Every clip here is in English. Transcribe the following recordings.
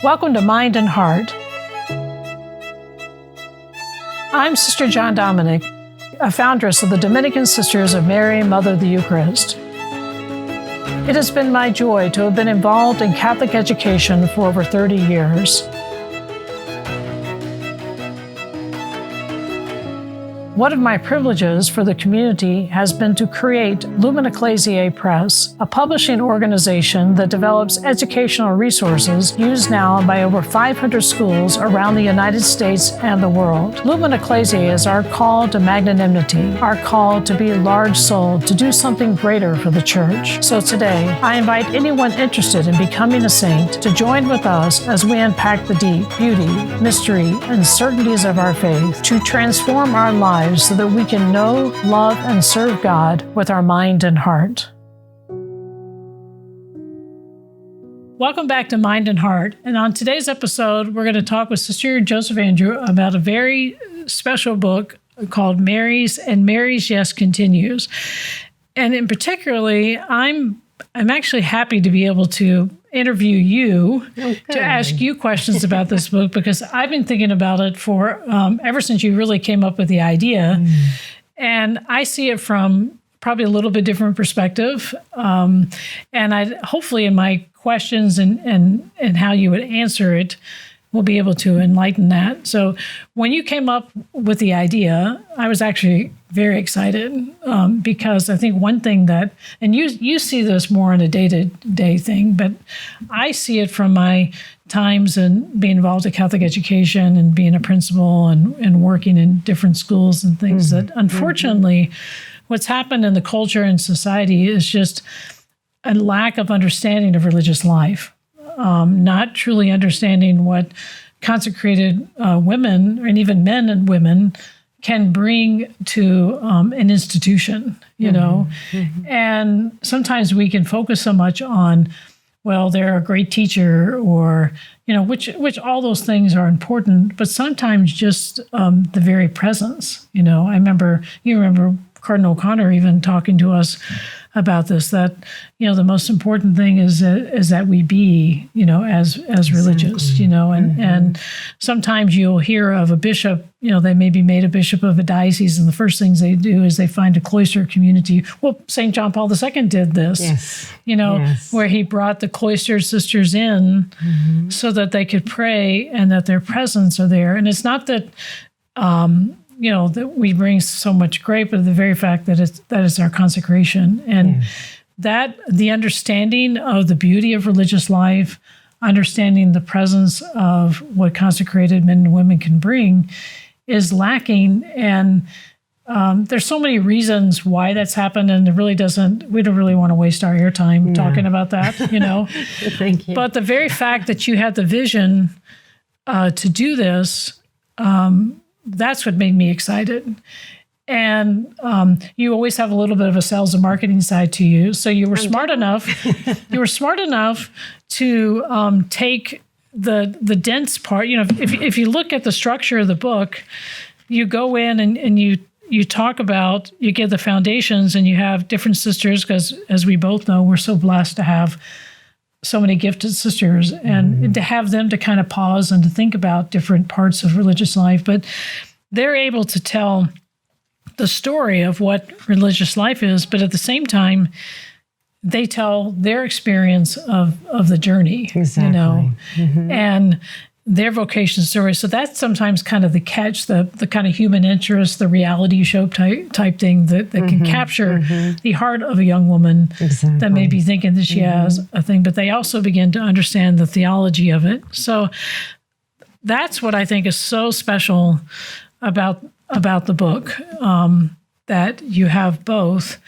Welcome to Mind and Heart. I'm Sister John Dominic, a foundress of the Dominican Sisters of Mary, Mother of the Eucharist. It has been my joy to have been involved in Catholic education for over 30 years. One of my privileges for the community has been to create Lumen Ecclesiae Press, a publishing organization that develops educational resources used now by over 500 schools around the United States and the world. Lumen Ecclesiae is our call to magnanimity, our call to be large-souled, to do something greater for the Church. So today, I invite anyone interested in becoming a saint to join with us as we unpack the deep beauty, mystery, and certainties of our faith to transform our lives so that we can know, love, and serve God with our mind and heart. Welcome back to Mind and Heart. And on today's episode, we're going to talk with Sister Joseph Andrew about a very special book called Mary's, and Mary's Yes Continues. And in particularly, I'm actually happy to be able to interview you to ask you questions about this book, because I've been thinking about it for ever since you really came up with the idea. And I see it from probably a little bit different perspective. And I hopefully in my questions and how you would answer it, we'll be able to enlighten that. So when you came up with the idea, I was actually very excited because I think one thing that, and you see this more on a day-to-day thing, but I see it from my times and being involved in Catholic education and being a principal and working in different schools and things that unfortunately what's happened in the culture and society is just a lack of understanding of religious life. Not truly understanding what consecrated women, and even men and women, can bring to an institution, you know. And sometimes we can focus so much on, well, they're a great teacher, or, you know, which all those things are important, but sometimes just the very presence, you know. You remember Cardinal O'Connor even talking to us about this, that, you know, the most important thing is that we be, you know, as religious, you know, and sometimes you'll hear of a bishop, you know, they may be made a bishop of a diocese, and the first things they do is they find a cloister community. Well, St. John Paul II did this, you know, where he brought the cloistered sisters in so that they could pray and that their presence are there. And it's not that, you know, that we bring so much great, but the very fact that it's our consecration, and that the understanding of the beauty of religious life, understanding the presence of what consecrated men and women can bring, is lacking. And there's so many reasons why that's happened, and we don't really want to waste our airtime talking about that, you know. Thank you. But the very fact that you had the vision to do this, that's what made me excited. And you always have a little bit of a sales and marketing side to you. So you were smart enough. You were smart enough to take the dense part. You know, if you look at the structure of the book, you go in and you talk about, you give the foundations, and you have different sisters, because as we both know, we're so blessed to have so many gifted sisters, and to have them to kind of pause and to think about different parts of religious life. But they're able to tell the story of what religious life is, but at the same time, they tell their experience of the journey, you know, and their vocation story. So that's sometimes kind of the catch, the kind of human interest, the reality show type thing that can capture the heart of a young woman that may be thinking that she has a thing, but they also begin to understand the theology of it. So that's what I think is so special about the book, that you have both.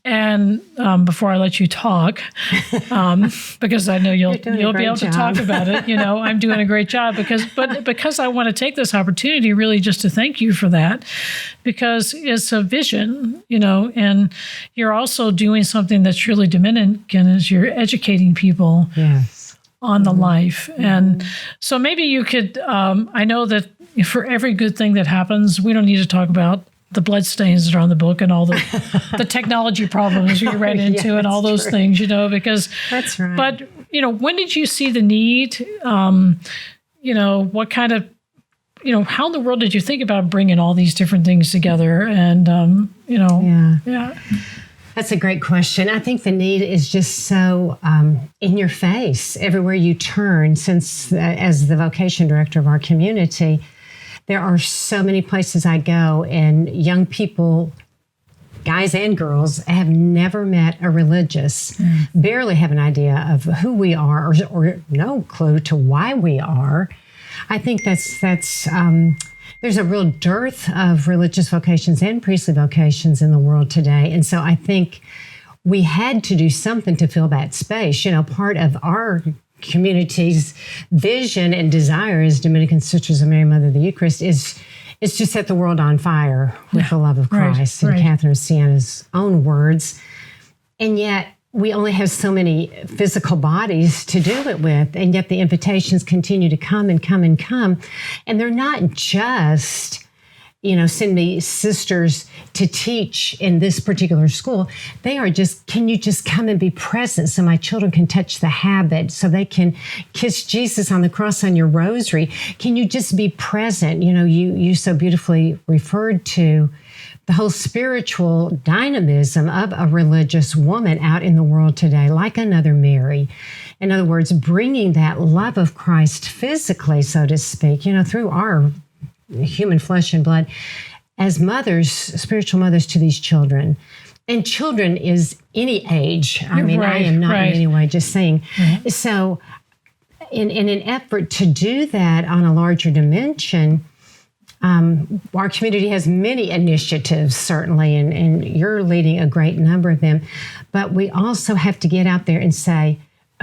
And before I let you talk, because I know you'll be able to talk about it, you know, I'm doing a great job because I want to take this opportunity really just to thank you for that, because it's a vision, you know, and you're also doing something that's really Dominican, is you're educating people on the life. And so maybe you could, I know that for every good thing that happens, we don't need to talk about the bloodstains that are on the book and all the technology problems you ran into and all those things, because that's right. But, when did you see the need? What kind of, how in the world did you think about bringing all these different things together? And, Yeah. That's a great question. I think the need is just so in your face everywhere you turn. Since as the vocation director of our community, there are so many places I go, and young people, guys and girls, have never met a religious, barely have an idea of who we are, or no clue to why we are. I think that's there's a real dearth of religious vocations and priestly vocations in the world today. And so I think we had to do something to fill that space. Part of our community's vision and desire as Dominican Sisters of Mary, Mother of the Eucharist is to set the world on fire with the love of Christ, in Catherine of Sienna's own words. And yet we only have so many physical bodies to do it with, and yet the invitations continue to come and come and come. And they're not just, send me sisters to teach in this particular school. They are just, can you just come and be present so my children can touch the habit, so they can kiss Jesus on the cross on your rosary? Can you just be present? You so beautifully referred to the whole spiritual dynamism of a religious woman out in the world today, like another Mary. In other words, bringing that love of Christ physically, so to speak, through our human flesh and blood, as mothers, spiritual mothers to these children. And children is any age. I am not in any way just saying. Mm-hmm. So in an effort to do that on a larger dimension, our community has many initiatives, certainly, and you're leading a great number of them. But we also have to get out there and say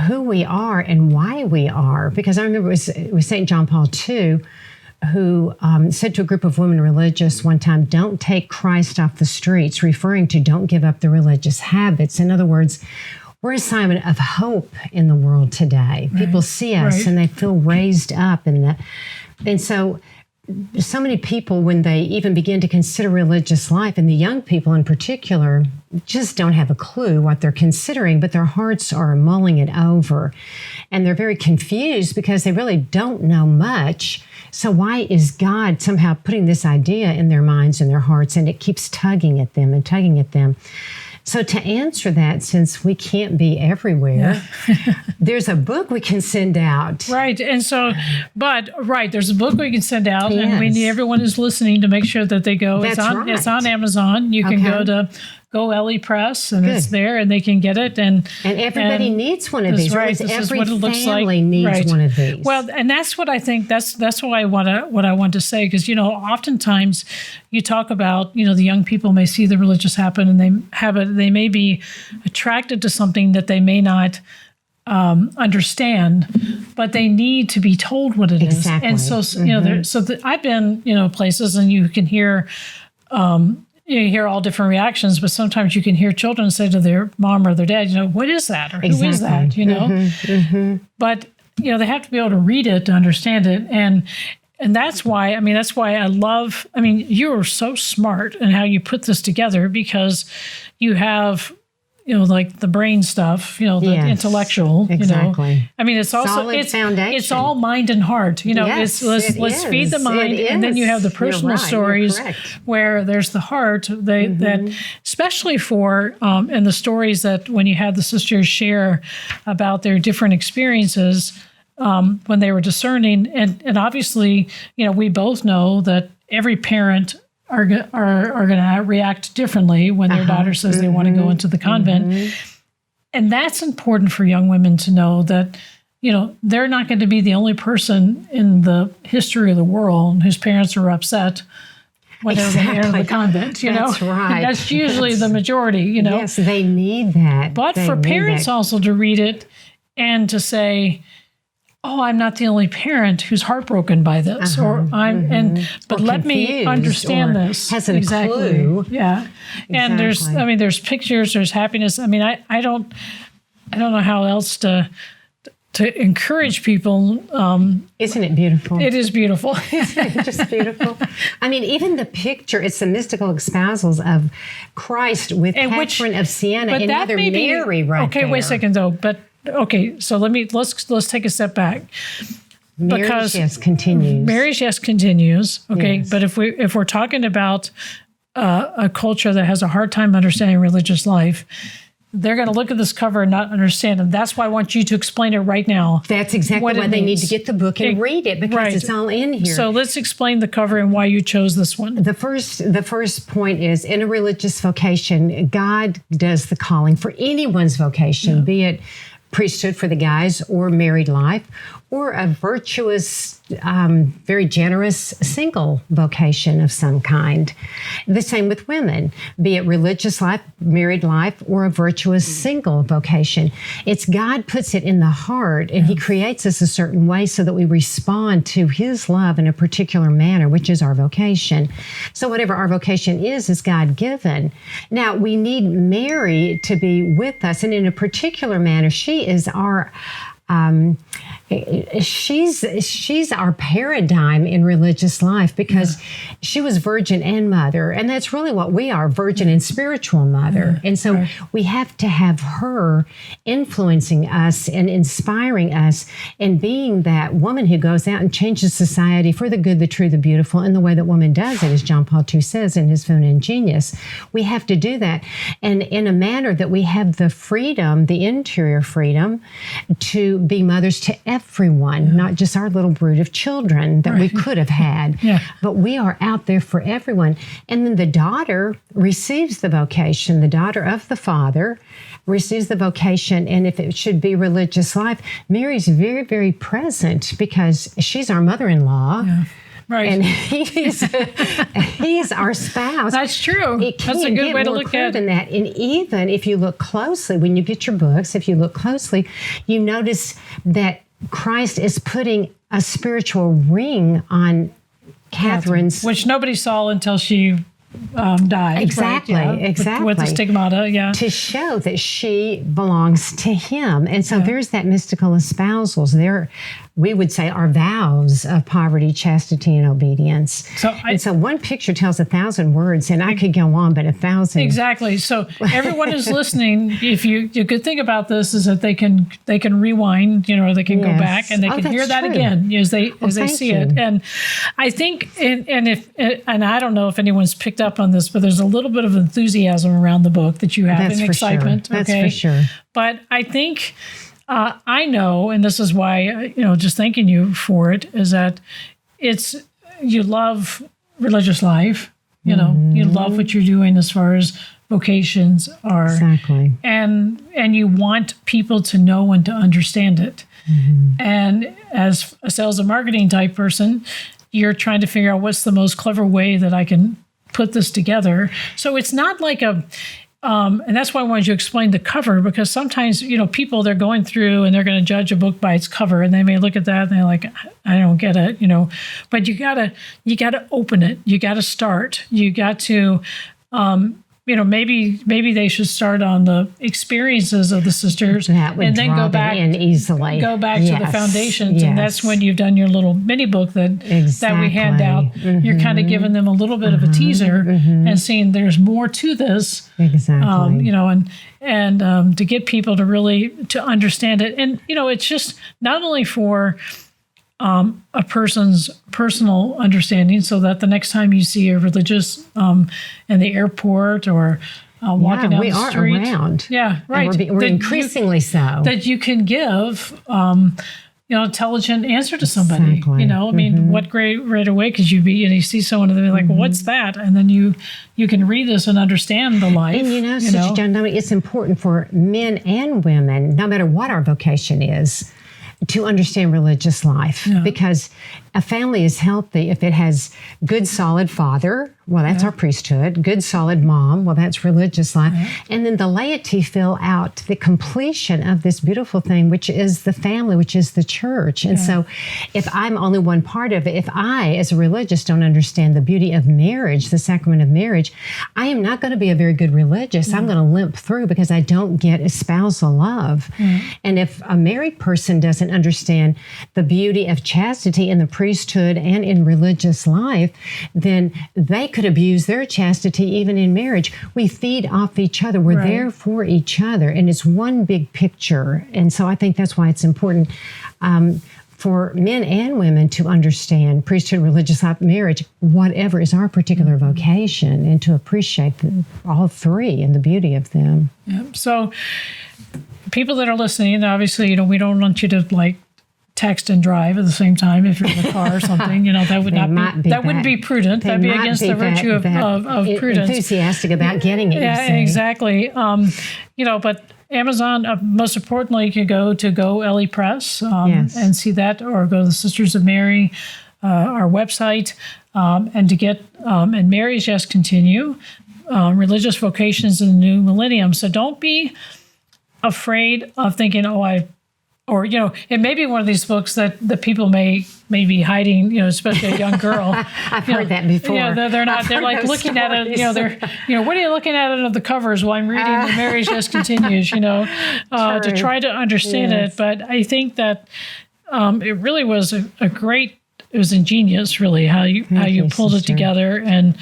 who we are and why we are. Because I remember it was St. John Paul II who said to a group of women religious one time, "Don't take Christ off the streets," referring to don't give up the religious habits. In other words, we're a sign of hope in the world today. Right. People see us and they feel raised up. And so many people, when they even begin to consider religious life, and the young people in particular, just don't have a clue what they're considering, but their hearts are mulling it over. And they're very confused because they really don't know much. So why is God somehow putting this idea in their minds and their hearts, and it keeps tugging at them and tugging at them? So to answer that, since we can't be everywhere, there's a book we can send out. Right. And so, there's a book we can send out, and we need everyone who's listening to make sure that they go. It's on Amazon. You can go to GoLE Press, and it's there, and they can get it. And everybody needs one of these. Right. This every is what it family looks like. Needs one of these. Well, and that's what I think. That's what I want to say, because oftentimes you talk about the young people may see the religious happen, and they may be attracted to something that they may not understand, but they need to be told what it is. And so I've been places, and you can hear. You hear all different reactions, but sometimes you can hear children say to their mom or their dad, what is that? Or who is that? But, they have to be able to read it to understand it. And that's why I love, you're so smart in how you put this together, because you have, like the brain stuff, the intellectual, Exactly. It's also, solid foundation. It's all mind and heart, let's feed the mind. And then you have the personal stories where there's the heart that, especially for, and the stories that when you had the sisters share about their different experiences, when they were discerning. And obviously, we both know that every parent are going to react differently when their daughter says they want to go into the convent. And that's important for young women to know that, they're not going to be the only person in the history of the world whose parents are upset when they're going to enter the convent, That's right. And that's usually the majority, Yes, they need that. But for parents also to read it and to say, oh, I'm not the only parent who's heartbroken by this, or but let me understand this. Hasn't a clue. Yeah, and there's pictures, there's happiness. I don't know how else to to encourage people. Isn't it beautiful? It is beautiful. Isn't it just beautiful? I mean, even the picture, it's the mystical espousals of Christ with Catherine of Siena and Mother Mary right there. Okay, wait a second though. But okay, so let's take a step back. Mary's yes continues. Mary's yes continues. Okay, yes. But if we're talking about a culture that has a hard time understanding religious life, they're going to look at this cover and not understand. And that's why I want you to explain it right now. That's exactly why they need to get the book and read it, because it's all in here. So let's explain the cover and why you chose this one. The first point is, in a religious vocation, God does the calling for anyone's vocation, be it priesthood for the guys or married life, or a virtuous, very generous single vocation of some kind. The same with women, be it religious life, married life, or a virtuous single vocation. It's God puts it in the heart, and He creates us a certain way so that we respond to His love in a particular manner, which is our vocation. So whatever our vocation is God-given. Now, we need Mary to be with us, and in a particular manner, she is our she's our paradigm in religious life, because she was virgin and mother, and that's really what we are, virgin and spiritual mother. And so we have to have her influencing us and inspiring us and being that woman who goes out and changes society for the good, the true, the beautiful, and the way that woman does it, as John Paul II says in his Funa Ingenius. We have to do that, and in a manner that we have the freedom, the interior freedom, to be mothers to everyone, not just our little brood of children that we could have had, but we are out there for everyone. And then the daughter receives the vocation, the daughter of the father receives the vocation, and if it should be religious life, Mary's very, very present, because she's our mother-in-law. Right. And he's our spouse. That's true. That's a good way to look at it. That. And even if you look closely, when you get your books, if you look closely, you notice that Christ is putting a spiritual ring on Catherine's. Which nobody saw until she died. Exactly, exactly. With the stigmata, to show that she belongs to Him. And so there's that mystical espousals. There, we would say, are vows of poverty, chastity, and obedience. So one picture tells 1,000 words, and I could go on, but 1,000. Exactly. So everyone who's listening, if you good thing about this is that they can rewind, or they can go back and they can hear that again as they see it. And I think, and I don't know if anyone's picked up on this, but there's a little bit of enthusiasm around the book that you have, and excitement. Sure. That's for sure. But I think I know, and this is why, just thanking you for it, is that you love religious life, you love what you're doing as far as vocations are. Exactly. And you want people to know and to understand it. And as a sales and marketing type person, you're trying to figure out what's the most clever way that I can put this together. So it's not like and that's why I wanted you to explain the cover, because sometimes, people, they're going through and they're going to judge a book by its cover, and they may look at that and they're like, I don't get it, but you gotta open it. You gotta start. You got to, maybe they should start on the experiences of the sisters, and then go back easily. Go back to the foundations, and that's when you've done your little mini book that we hand out. You're kind of giving them a little bit of a teaser and seeing there's more to this. Exactly. And to get people to really to understand it, and it's just not only for a person's personal understanding, so that the next time you see a religious in the airport or walking down the street. We are around. Yeah, right. And we're increasingly so. That you can give, intelligent answer to somebody. Exactly. What great right away, because you see someone and they're like, well, what's that? And then you can read this and understand the life. And Sister John Dominic, it's important for men and women, no matter what our vocation is, to understand religious life, because a family is healthy if it has good, solid father, Well, that's our priesthood. Good, solid mom. Well, that's religious life. And then the laity fill out the completion of this beautiful thing, which is the family, which is the church. And so if I'm only one part of it, if I, as a religious, don't understand the beauty of marriage, the sacrament of marriage, I am not going to be a very good religious. I'm going to limp through because I don't get espousal love. And if a married person doesn't understand the beauty of chastity in the priesthood and in religious life, then they could abuse their chastity even in marriage. We feed off each other. We're there for each other, and it's one big picture. And so I think that's why it's important for men and women to understand priesthood, religious life, marriage, whatever is our particular vocation, and to appreciate all three and the beauty of them. So people that are listening, obviously, we don't want you to text and drive at the same time if you're in the car or something. That would wouldn't be prudent. That'd be against the virtue of prudence. Enthusiastic about getting it. Yeah, exactly. But Amazon, most importantly, you can go to Go LE Press and see that, or go to the Sisters of Mary, our website, and to get and Mary's Yes Continue, Religious Vocations in the New Millennium. So don't be afraid of thinking, it may be one of these books that the people may be hiding, especially a young girl. I've heard that before. They're not. They're like looking at it. What are you looking at under the covers? Well, I'm reading the Mary's Yes Continues. To try to understand it. But I think that it really was a great. It was ingenious, really, how you pulled it together, and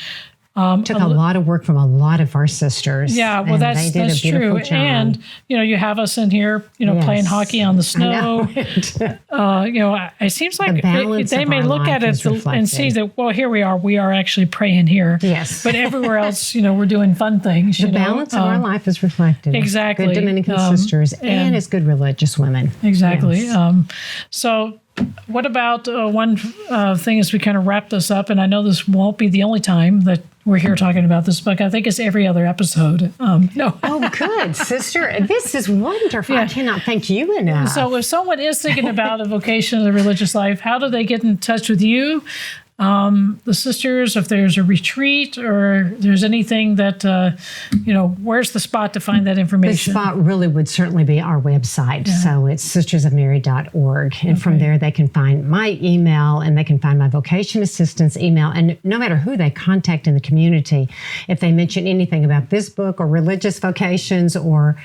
took a lot of work from a lot of our sisters. Yeah, well, that's true. Job. And you have us in here, playing hockey on the snow. It seems like they may look at it and see that. Well, here we are. We are actually praying here. Yes. But everywhere else, we're doing fun things. The balance of our life is reflected. Exactly. Good Dominican sisters and as good religious women. Exactly. Yes. So. What about one thing as we kind of wrap this up? And I know this won't be the only time that we're here talking about this book. I think it's every other episode. No. Oh, good, sister. This is wonderful. Yeah. I cannot thank you enough. So if someone is thinking about a vocation in the religious life, how do they get in touch with you? The sisters, if there's a retreat or there's anything that, where's the spot to find that information? The spot really would certainly be our website. Yeah. So it's sistersofmary.org. And from there, they can find my email and they can find my vocation assistance email. And no matter who they contact in the community, if they mention anything about this book or religious vocations or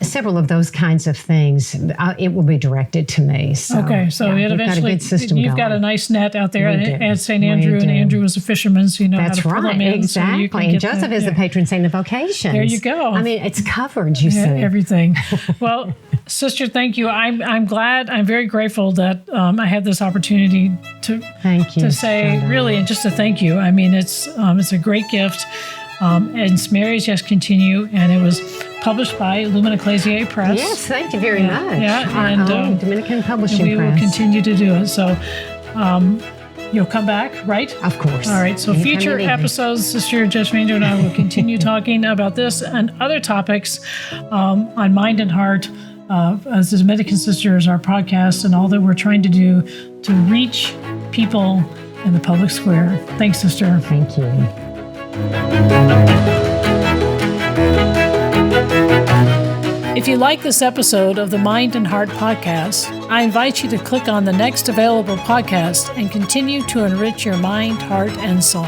several of those kinds of things, it will be directed to me. So, so it eventually, got a good system you've got a nice net out there at St. Andrew, and Andrew was a fisherman, so That's how to pull them in. Exactly. So and Joseph is the patron saint of vocations. There you go. I mean, it's covered, you see. Everything. Well, sister, thank you. I'm glad, I'm very grateful that I had this opportunity to say, really, and just to thank you. I mean, it's a great gift. And it's Mary's Yes Continue, and it was published by Lumen Ecclesiae Press. Yes, thank you very much. Yeah, and Dominican Publishing Press. We will continue to do it. So you'll come back, right? Of course. All right. So future episodes, Sister Josephine and I will continue talking about this and other topics on Mind and Heart. As the Dominican Sisters, our podcast, and all that we're trying to do to reach people in the public square. Thanks, Sister. Thank you. If you like this episode of the Mind and Heart podcast, I invite you to click on the next available podcast and continue to enrich your mind, heart, and soul.